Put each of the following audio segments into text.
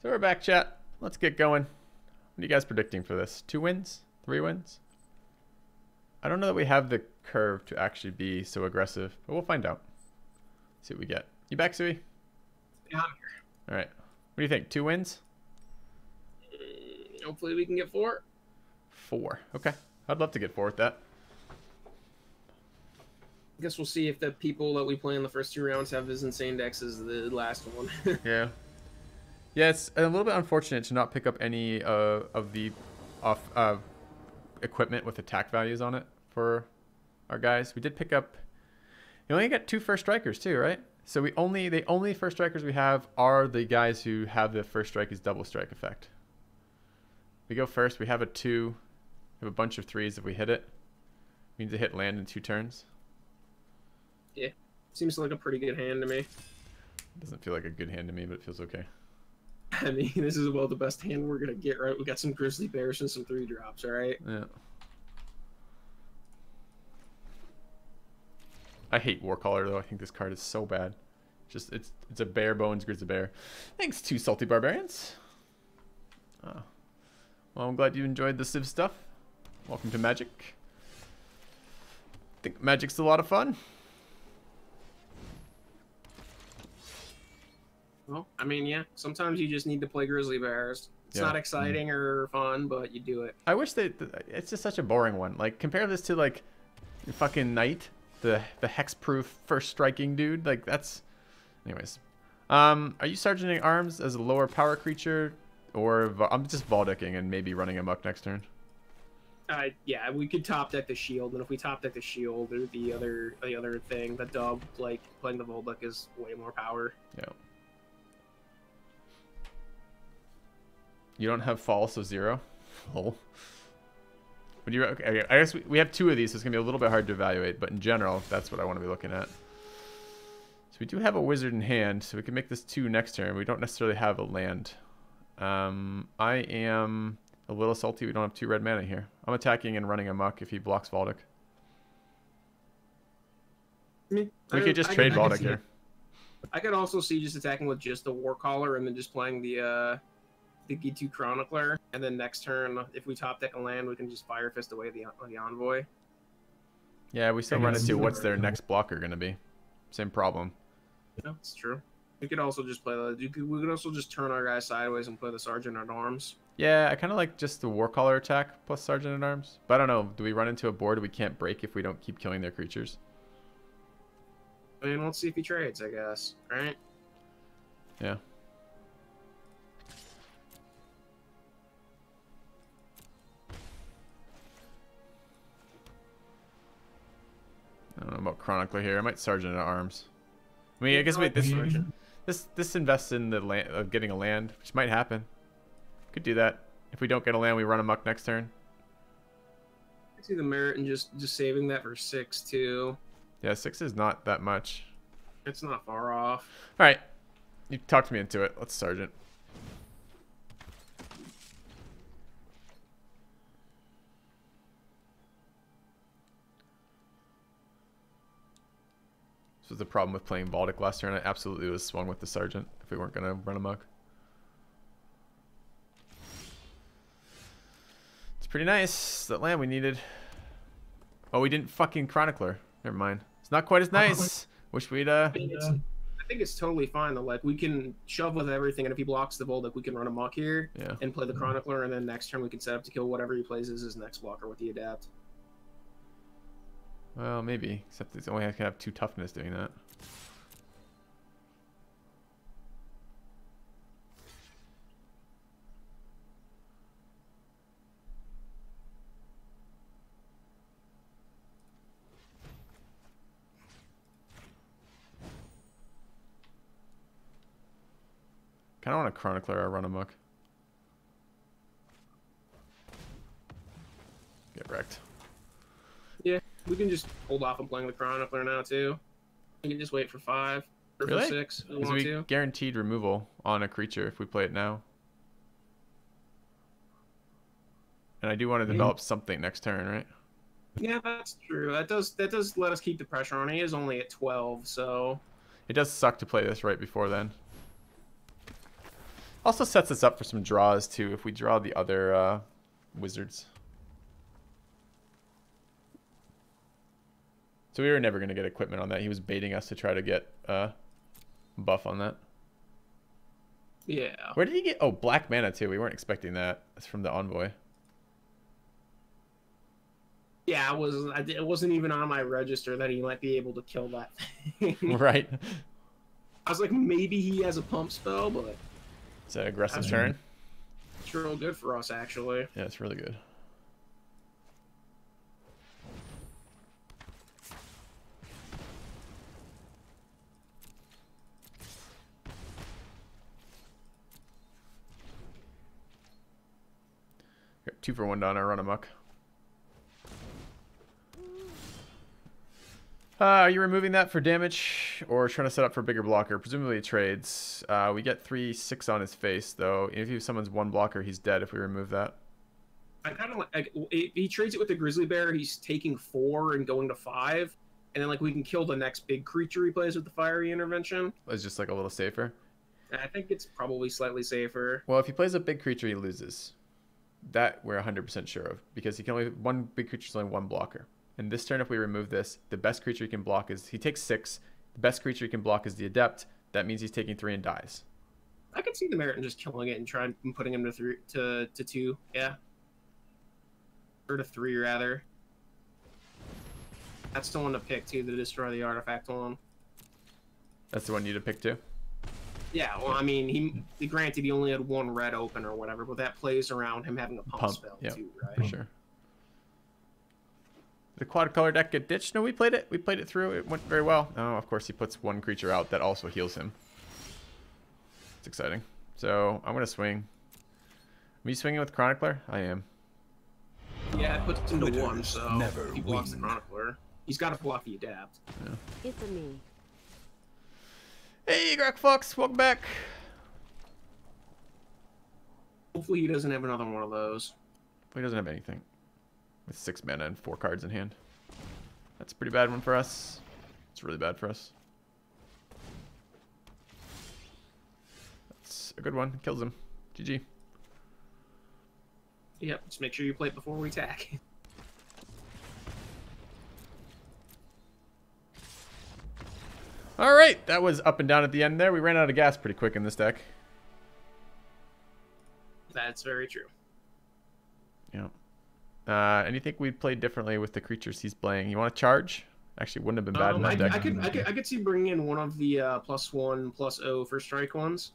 So we're back, chat. Let's get going. What are you guys predicting for this? 2 wins? 3 wins? I don't know that we have the curve to actually be so aggressive, but we'll find out. See what we get. You back, Sui? Yeah, I'm here. All right. What do you think? 2 wins? Hopefully we can get 4. 4. Okay. I'd love to get 4 with that. I guess we'll see if the people that we play in the first 2 rounds have as insane decks as the last one. Yeah. Yeah, it's a little bit unfortunate to not pick up any of the equipment with attack values on it for our guys. We did pick up... You only got 2 first strikers too, right? So the only first strikers we have are the guys who have the first strike is double strike effect. We go first. We have a 2. We have a bunch of 3s if we hit it. We need to hit land in 2 turns. Yeah. Seems like a pretty good hand to me. Doesn't feel like a good hand to me, but it feels okay. I mean, this is about the best hand we're going to get, right? We got some Grizzly Bears and some 3 drops, all right? Yeah. I hate Warcaller, though. I think this card is so bad. Just it's a bare bones Grizzly Bear. Thanks to Salty Barbarians. Oh. Well, I'm glad you enjoyed the Civ stuff. Welcome to Magic. I think Magic's a lot of fun. Well, I mean, yeah. Sometimes you just need to play Grizzly Bears. It's not exciting or fun, but you do it. I wish it's just such a boring one. Like, compare this to, like, your fucking Knight. The hexproof first striking dude. Like, that's... Anyways. Are you Sergeanting Arms as a lower power creature? Or... I'm just Valdecking and maybe running amok next turn. Yeah, we could top deck the shield, and if we top deck the shield, or the other thing, the dub, like, playing the Voldeck is way more power. Yeah. You don't have fall, so 0. Lol. Would you? Okay, I guess we have 2 of these, so it's gonna be a little bit hard to evaluate. But in general, that's what I want to be looking at. So we do have a wizard in hand, so we can make this 2 next turn. We don't necessarily have a land. I am a little salty. We don't have 2 red mana here. I'm attacking and running amok if he blocks Voldeck. I mean, We could just trade Voldeck here. I could also see just attacking with just the Warcaller and then just playing the G2 Chronicler, and then next turn, if we top deck a land, we can just Fire Fist away the Envoy. Yeah, we still run into what's their next blocker going to be. Same problem. Yeah, that's true. We could also just play we could also just turn our guy sideways and play the Sergeant at Arms. Yeah, I kind of like just the Warcaller attack plus Sergeant at Arms. But I don't know. Do we run into a board we can't break if we don't keep killing their creatures? I mean, let's see if he trades, I guess. Right? Yeah. I don't know about Chronicler here. I might Sergeant at Arms. I mean, I guess this invests in the land of getting a land, which might happen. Could do that. If we don't get a land, we run amok next turn. I see the merit in just saving that for 6 too. Yeah, 6 is not that much. It's not far off. All right, you talked me into it. Let's Sergeant. This was the problem with playing Baltic last turn. I absolutely was swung with the Sergeant if we weren't going to run amok. It's pretty nice. That land we needed. Oh, we didn't fucking Chronicler. Never mind. It's not quite as nice. Wish we'd... I think it's totally fine, though. Like, we can shove with everything, and if he blocks the Voldeck, we can run amok here and play the Chronicler, and then next turn we can set up to kill whatever he plays as his next blocker with the Adapt. Well, maybe. Except it's only I can have 2 toughness doing that. Kind of want a Chronicler or run amok. Get wrecked. Yeah, we can just hold off on playing the Chronicler now, too. We can just wait for 5 or for 6 if we want to. Guaranteed removal on a creature if we play it now. And I do want to develop something next turn, right? Yeah, that's true. That does let us keep the pressure on. He is only at 12, so... It does suck to play this right before then. Also sets us up for some draws too if we draw the other wizards. So we were never going to get equipment on that. He was baiting us to try to get buff on that. Yeah. Where did he get? Oh, black mana too. We weren't expecting that. That's from the envoy. Yeah, it wasn't even on my register that he might be able to kill that thing. Right. I was like, maybe he has a pump spell, but It's an aggressive turn. it's real good for us, actually. Yeah, it's really good. Got 2 for 1 down. I run amok. Are you removing that for damage or trying to set up for a bigger blocker? Presumably it trades. We get 3/6 on his face, though. If he summons 1 blocker, he's dead if we remove that. I kind of like if he trades it with the grizzly bear. He's taking 4 and going to 5, and then like we can kill the next big creature he plays with the fiery intervention. It's just like a little safer. I think it's probably slightly safer. Well, if he plays a big creature, he loses. That we're 100% sure of because he can only one big creature is only 1 blocker. And this turn, if we remove this, the best creature he can block is he takes 6. The best creature he can block is the adept. That means he's taking 3 and dies. I could see the merit in just killing it and trying and putting him to 2. Yeah. Or to 3 rather. That's the one to pick too, to destroy the artifact one. That's the one you to pick too. Yeah, well, I mean, granted, he only had 1 red open or whatever, but that plays around him having a pump spell too, right? For sure. The quad color deck get ditched? No, we played it. We played it through. It went very well. Oh, of course, he puts 1 creature out that also heals him. It's exciting. So I'm gonna swing. Are you swinging with Chronicler? I am. Yeah, it puts him to 1, so he blocks the Chronicler. He's got to block the Adapt. Yeah. It's a me. Hey, Greg Fox, welcome back. Hopefully he doesn't have another one of those. He doesn't have anything. With 6 mana and 4 cards in hand. That's a pretty bad one for us. It's really bad for us. That's a good one. Kills him. GG. Yep, just make sure you play it before we attack. Alright, that was up and down at the end there. We ran out of gas pretty quick in this deck. That's very true. Yeah. Anything we'd play differently with the creatures he's playing? You want to charge? Actually, wouldn't have been bad in that deck. I could see bringing in one of the +1/+0 for strike ones.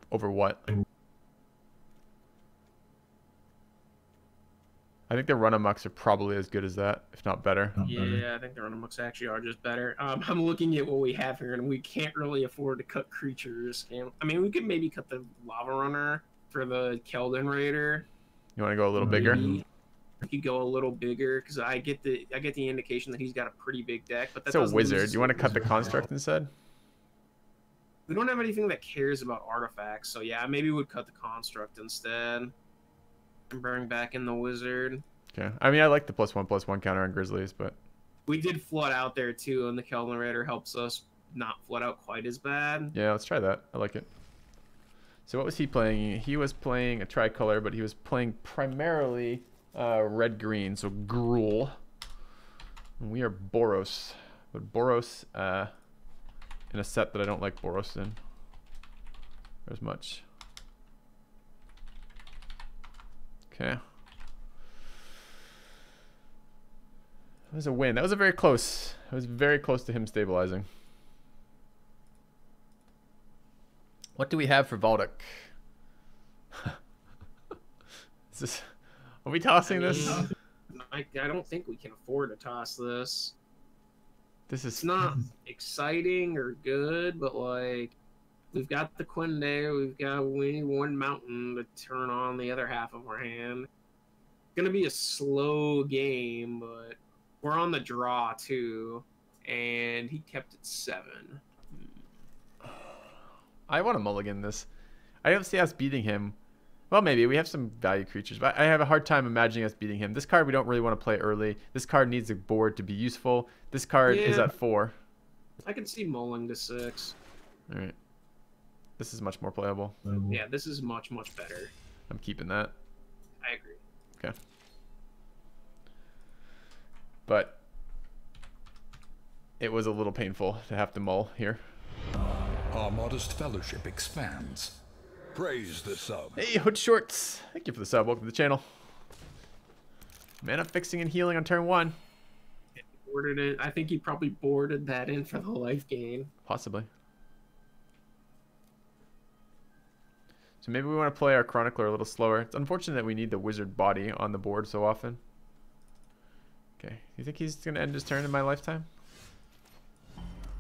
Over what? I think the run-amucks are probably as good as that, if not better. Yeah, I think the run-amucks actually are just better. I'm looking at what we have here, and we can't really afford to cut creatures. I mean, we could maybe cut the Lava Runner for the Keldon Raider. You want to go a little bigger? We could go a little bigger because I get the indication that he's got a pretty big deck. But that's a wizard. You want to cut the construct instead? We don't have anything that cares about artifacts, so yeah, maybe we'd cut the construct instead. And bring back in the wizard. Okay. I mean, I like the +1/+1 counter on Grizzlies, but we did flood out there too, and the Keldon Raider helps us not flood out quite as bad. yeah, let's try that. I like it. So what was he playing? He was playing a tricolor, but he was playing primarily red-green, so Gruul. And we are Boros, but Boros in a set that I don't like Boros in as much. Okay. That was a win. That was a very close. It was very close to him stabilizing. What do we have for Valduk? Is this, are we tossing this? I don't think we can afford to toss this. This is It's not exciting or good, but like we've got the Quinde, we need 1 mountain to turn on the other half of our hand. It's gonna be a slow game, but we're on the draw too, and he kept it 7. I want to mulligan this. I don't see us beating him. Well, maybe. We have some value creatures, but I have a hard time imagining us beating him. This card we don't really want to play early. This card needs a board to be useful. This card is at 4. I can see mulling to 6. All right. This is much more playable. Yeah, this is much, much better. I'm keeping that. I agree. Okay. But it was a little painful to have to mull here. Our modest fellowship expands. Praise the sub. Hey, Hood Shorts. Thank you for the sub. Welcome to the channel. Mana fixing and healing on turn 1. Boarded it. I think he probably boarded that in for the life gain. Possibly. So maybe we want to play our Chronicler a little slower. It's unfortunate that we need the wizard body on the board so often. Okay. You think he's going to end his turn in my lifetime?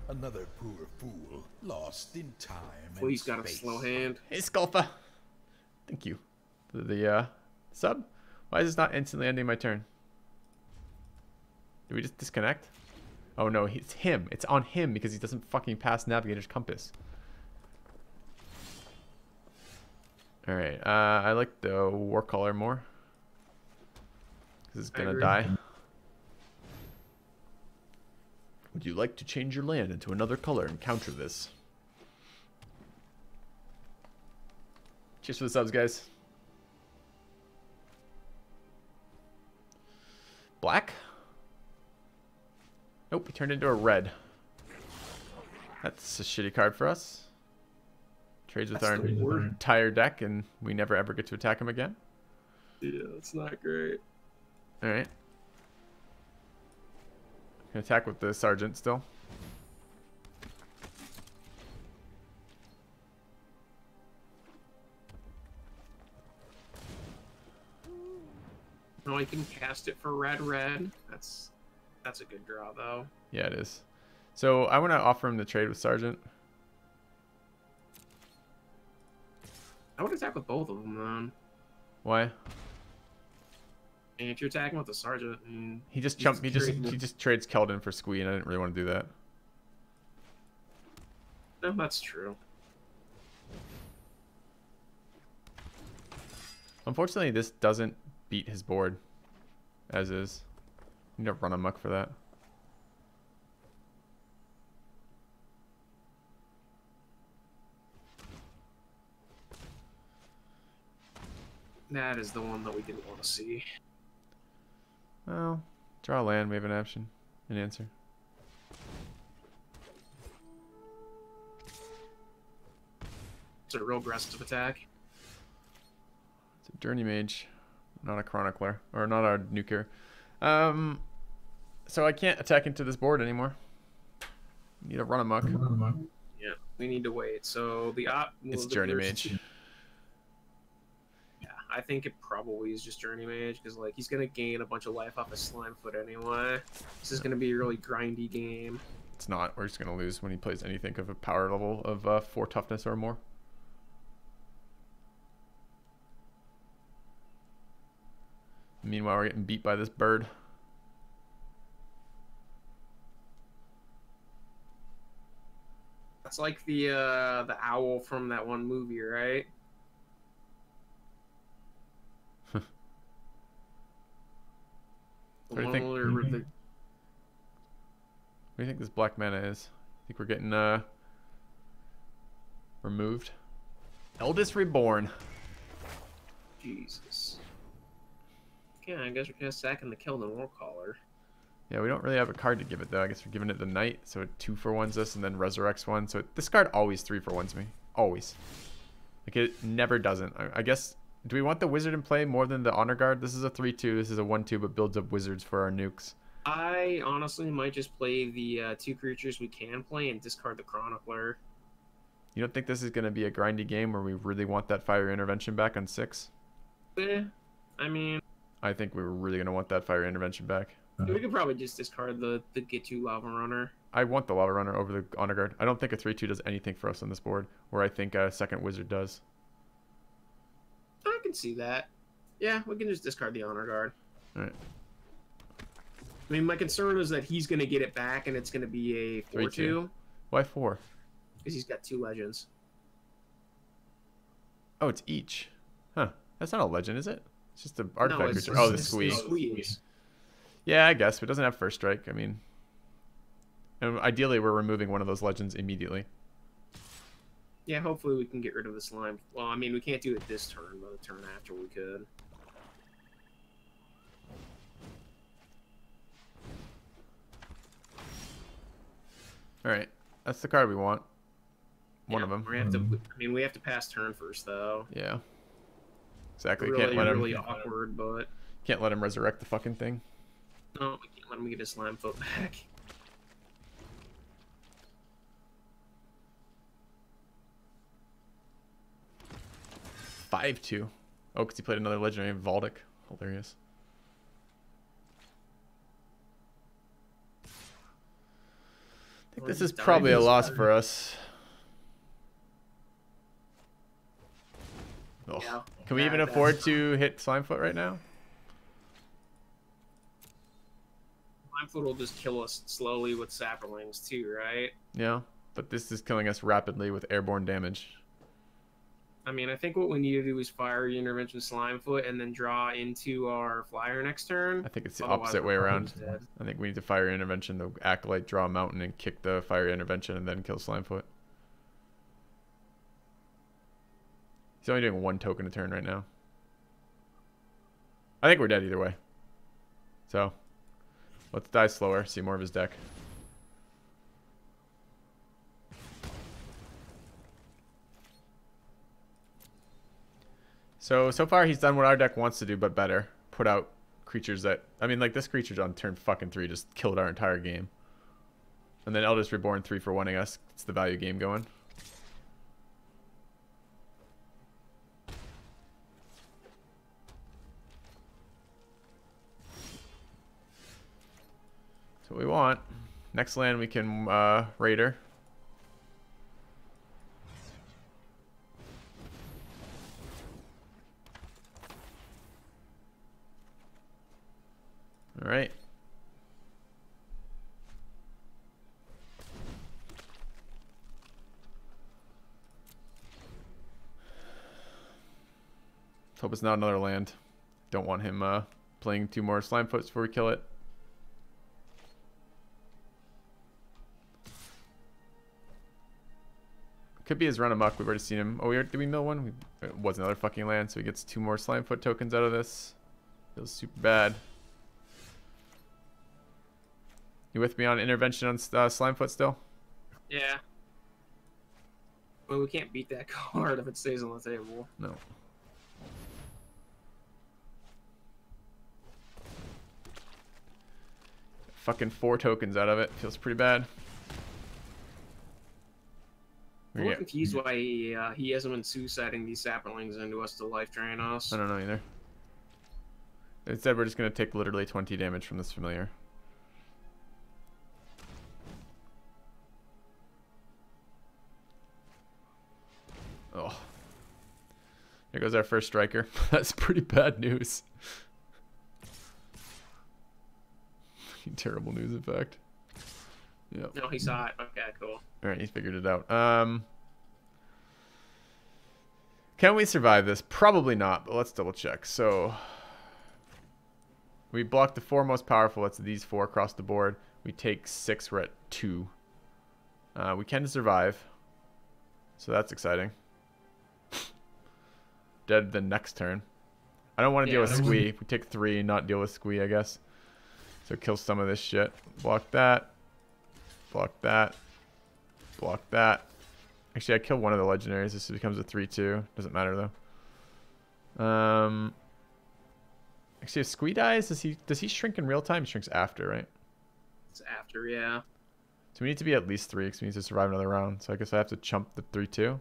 Another poor fool, lost in time. Well, he's got a slow hand. Hey, Sculpa. Thank you for the sub. Why is this not instantly ending my turn? Did we just disconnect? Oh no, it's him. It's on him because he doesn't fucking pass Navigator's Compass. Alright, I like the War Color more. Because it's gonna die. Would you like to change your land into another color and counter this? Cheers for the subs, guys. Black? Nope, he turned into a red. That's a shitty card for us. Trades with our entire deck, and we never ever get to attack him again. Yeah, that's not great. Alright. Can attack with the Sergeant still. No, I can cast it for red. That's a good draw though. Yeah, it is. So I want to offer him the trade with Sergeant. I would attack with both of them then. Why? And if you're attacking with the Sergeant, I mean, He just jumped. He just trades Keldon for Squee, and I didn't really want to do that. no, that's true. Unfortunately, this doesn't beat his board as is. You need to run amok for that. That is the one that we didn't want to see. Well, draw a land. We have an option, an answer. It's a real aggressive attack. It's a Journey Mage, not a Chronicler, or not a Nuker. So I can't attack into this board anymore. Need to run amok. Yeah, we need to wait. So the It's Journey Mage. Yeah, I think it probably is just Journey Mage because like he's gonna gain a bunch of life off his Slime Foot anyway. This is gonna be a really grindy game. It's not. We're just gonna lose when he plays anything of a power level of 4 toughness or more. Meanwhile, we're getting beat by this bird. That's like the owl from that one movie, right? What do you think? What do you think this black mana is? I think we're getting removed. Eldest Reborn. Jesus. Yeah, I guess we're gonna sack him to kill the War Caller. Yeah, we don't really have a card to give it though. I guess we're giving it the Knight, so it 2-for-1s us and then resurrects one. So this card always 3-for-1s me. Always. Like it never doesn't. I guess, do we want the Wizard in play more than the Honor Guard? This is a 3-2, this is a 1-2, but builds up Wizards for our nukes. I honestly might just play the 2 creatures we can play and discard the Chronicler. You don't think this is going to be a grindy game where we really want that Fire Intervention back on 6? I mean... I think we were really going to want that Fire Intervention back. We could probably just discard the Get 2 Lava Runner. I want the Lava Runner over the Honor Guard. I don't think a 3-2 does anything for us on this board, where I think a second Wizard does. I can see that. Yeah, we can just discard the Honor Guard. Alright. I mean, my concern is that he's going to get it back and it's going to be a 4-2. Why 4? Because he's got 2 legends. Oh, it's each. Huh. That's not a legend, is it? It's just an artifact No, creature. Oh, the squeeze. squeeze. Yeah, I guess. But it doesn't have first strike. I mean, and ideally, we're removing one of those legends immediately. Yeah, hopefully we can get rid of the slime. Well, I mean, we can't do it this turn, but the turn after we could. Alright. That's the card we want. One Yeah, of them. We have to, I mean, we have to pass turn first, though. Yeah. Exactly. Really, Can't let him. really awkward, but Can't let him resurrect the fucking thing. no, we can't let him get his slime foot back. Five two. Oh, because he played another legendary Valdic. Hilarious. I think this is probably a loss for us. Oh. Yeah. Can we even afford to hit Slimefoot right now? Slimefoot will just kill us slowly with saplings too, right? Yeah, but this is killing us rapidly with airborne damage. I mean, I think what we need to do is fire Intervention Slimefoot and then draw into our flyer next turn. I think it's the Otherwise, opposite we're way probably around. just dead. I think we need to fire intervention, the acolyte, draw a mountain, and kick the fire intervention, and then kill Slimefoot. He's only doing one token a turn right now. I think we're dead either way. So, let's die slower, see more of his deck. So far he's done what our deck wants to do, but better. Put out creatures that... I mean, like, this creature on turn fucking 3 just killed our entire game. And then Eldest Reborn 3 for 1-ing us. It's the value game going. That's what we want. Next land we can Raider. All right. Let's hope it's not another land. Don't want him playing 2 more Slimefoots before we kill it. Could be his run amok. We've already seen him. Oh, did we mill one? It was another fucking land, so he gets 2 more Slimefoot tokens out of this. Feels super bad. You with me on intervention on Slimefoot still? Yeah. Well, we can't beat that card if it stays on the table. No. Fucking 4 tokens out of it. Feels pretty bad. I'm confused why he hasn't been suiciding these saplings into us to life drain us. I don't know either. Instead, we're just going to take literally 20 damage from this familiar. Oh. There goes our first striker. That's pretty bad news. Terrible news, in fact. Yeah. No, he saw it. Okay, cool. Alright, he figured it out. Can we survive this? Probably not, but let's double check. So, we block the 4 most powerful. That's these 4 across the board. We take 6. We're at 2. We can survive. So that's exciting. Dead the next turn. I don't want to deal with Squee. We take 3 and not deal with Squee, I guess. So kill some of this shit. Block that. Block that. Block that. Actually, I kill one of the legendaries. This becomes a 3-2. Doesn't matter though. Actually, if Squee dies, does he shrink in real time? He shrinks after, right? It's after, yeah. So we need to be at least 3 because we need to survive another round. So I guess I have to chump the 3-2. And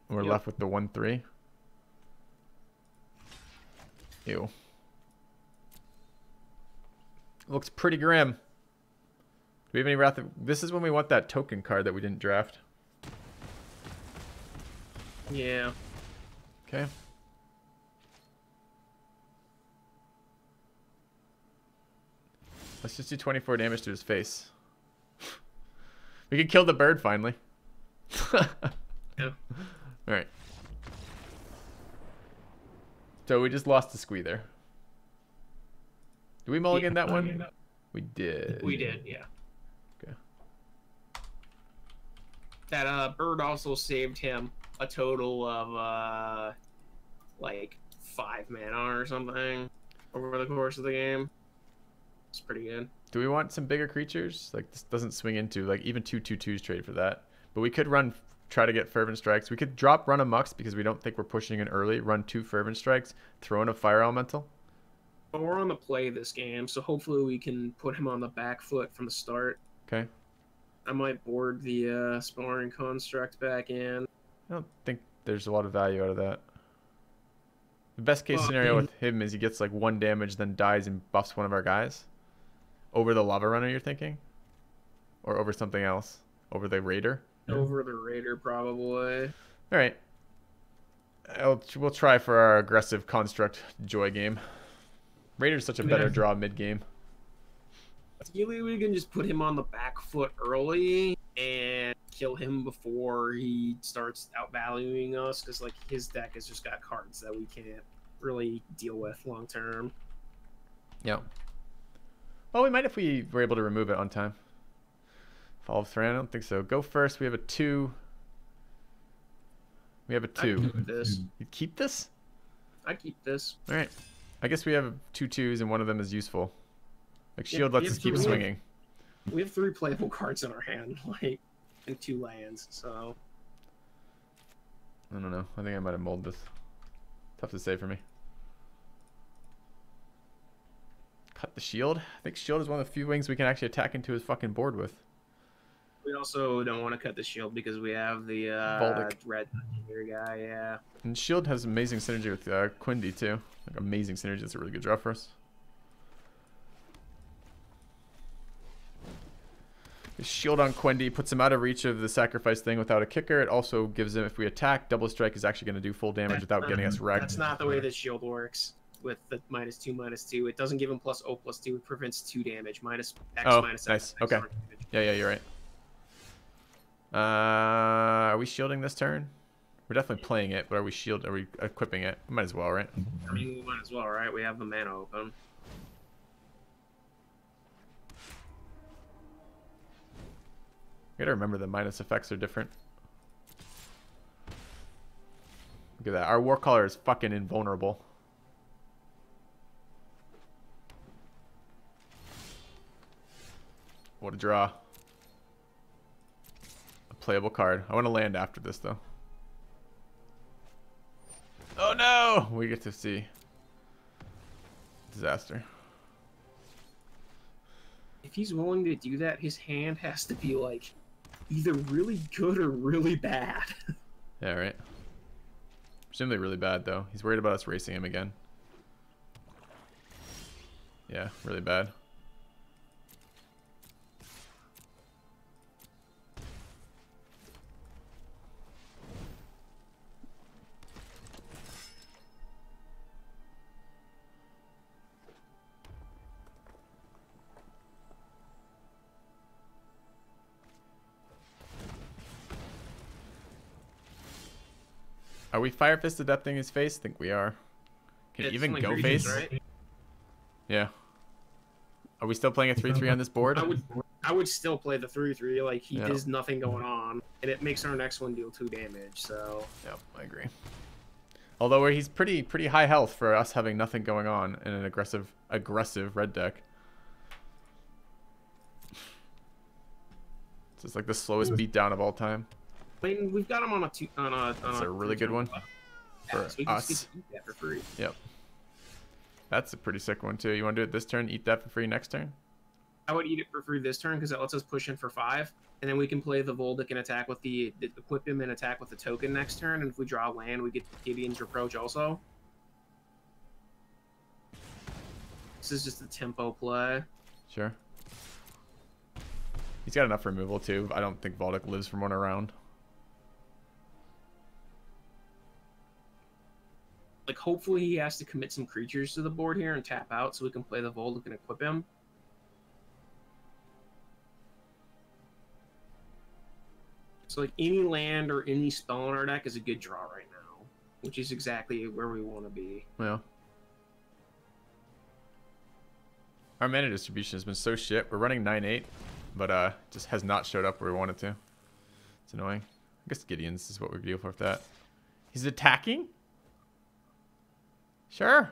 we're left with the 1-3. Ew. Looks pretty grim. Do we have any Wrath of... This is when we want that token card that we didn't draft. Yeah. Okay. Let's just do 24 damage to his face. We can kill the bird finally. Yeah. Alright. So we just lost the Squee there. Did we mulligan that one? We did. We did, yeah. Okay. That bird also saved him a total of like 5 mana or something over the course of the game. It's pretty good. Do we want some bigger creatures? Like, this doesn't swing into, like, even 2/2/2s trade for that. But we could try to get Fervent Strikes. We could run a Mux because we don't think we're pushing in early. Run 2 Fervent Strikes. Throw in a Fire Elemental. But we're on the play this game, so hopefully we can put him on the back foot from the start. Okay. I might board the Sparring Construct back in. I don't think there's a lot of value out of that. The best case scenario with him is he gets like 1 damage, then dies and buffs one of our guys. Over the Lava Runner, you're thinking? Or over something else? Over the Raider? Over the Raider, probably. Alright. We'll try for our aggressive Construct Joy game. Raider's such a better draw mid-game. Ideally, we can just put him on the back foot early and kill him before he starts outvaluing us, because like his deck has just got cards that we can't really deal with long term. Yeah. Well, we might if we were able to remove it on time. Fall of Thran, I don't think so. Go first. We have a 2. We have a 2. I'd keep this. You keep this? I keep this. All right. I guess we have 2 2s and one of them is useful. Like shield lets us keep swinging. We have 3 playable cards in our hand, like, and 2 lands. So I don't know. I think I might have molded this. Tough to say for me. Cut the shield. I think shield is one of the few wings we can actually attack into his fucking board with. we also don't want to cut the shield because we have the Voldic. red here guy. Yeah. And shield has amazing synergy with Quindy too. Like amazing synergy. That's a really good draw for us. Shield on Quindy puts him out of reach of the sacrifice thing without a kicker. It also gives him, if we attack, double strike is actually going to do full damage without getting us wrecked. That's not the way the shield works with the -2/-2. It doesn't give him +0/+2. It prevents 2 damage. -X, -X. Nice. Okay. Yeah, you're right. Are we shielding this turn? We're definitely playing it, but are we equipping it? Might as well, right? I mean, we might as well, right? We have the mana open. You gotta remember the minus effects are different. Look at that. Our Warcaller is fucking invulnerable. What a draw. A playable card. I want to land after this, though. Oh no! We get to see. Disaster. If he's willing to do that, his hand has to be, like, either really good or really bad. Yeah, right. Presumably really bad, though. He's worried about us racing him again. Yeah, really bad. Are we Fire Fist adapting his face? I think we are. Can he even go face? Right? Yeah. Are we still playing a 3/3 on this board? I would still play the 3/3. Like, he Yeah. does nothing going on, and it makes our next one deal 2 damage. So Yep, I agree. Although he's pretty high health for us having nothing going on in an aggressive red deck. It's just like the slowest beatdown of all time. I mean, we've got him on a That's a really good one for so we can us. just eat that for free. Yep. That's a pretty sick one too. You want to do it this turn? Eat that for free next turn? I would eat it for free this turn because it lets us push in for 5, and then we can play the Voldic and attack with the equip him and attack with the token next turn. And if we draw land, we get Gideon's Reproach also. This is just a tempo play. Sure. He's got enough removal too. I don't think Voldic lives for 1 round. Like, hopefully he has to commit some creatures to the board here and tap out so we can play the Voldic and equip him. So, like, any land or any spell in our deck is a good draw right now, which is exactly where we want to be. Yeah. Our mana distribution has been so shit. We're running 9/8, but just has not showed up where we wanted to. It's annoying. I guess Gideon's is what we deal with that. He's attacking? Sure.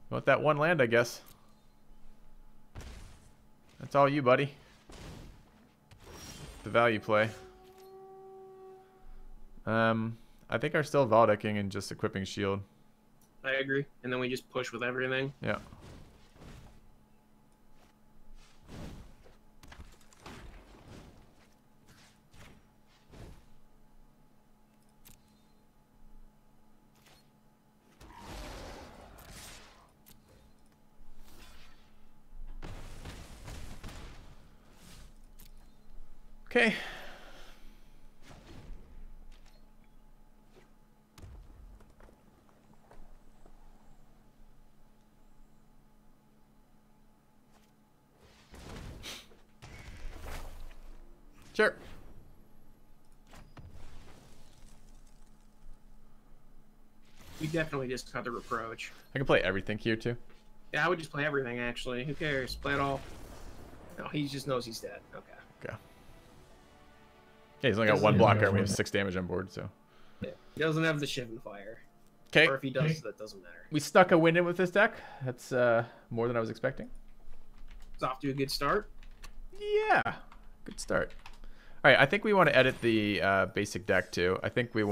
Want that one land, I guess. That's all you, buddy. The value play. I think I'm still Valdecking and just equipping shield. I agree. And then we just push with everything. Yeah. Okay. Sure. We definitely just cut the reproach. I can play everything here too. Yeah, I would just play everything actually. Who cares? Play it all. No, he just knows he's dead. Okay. Okay. Yeah, he's only got one blocker and we have 6 damage on board, so. Yeah. He doesn't have the Shivan Fire. Okay. Or if he does, that doesn't matter. We stuck a win in with this deck. That's more than I was expecting. It's off to a good start. Yeah. Good start. All right, I think we want to edit the basic deck too. I think we want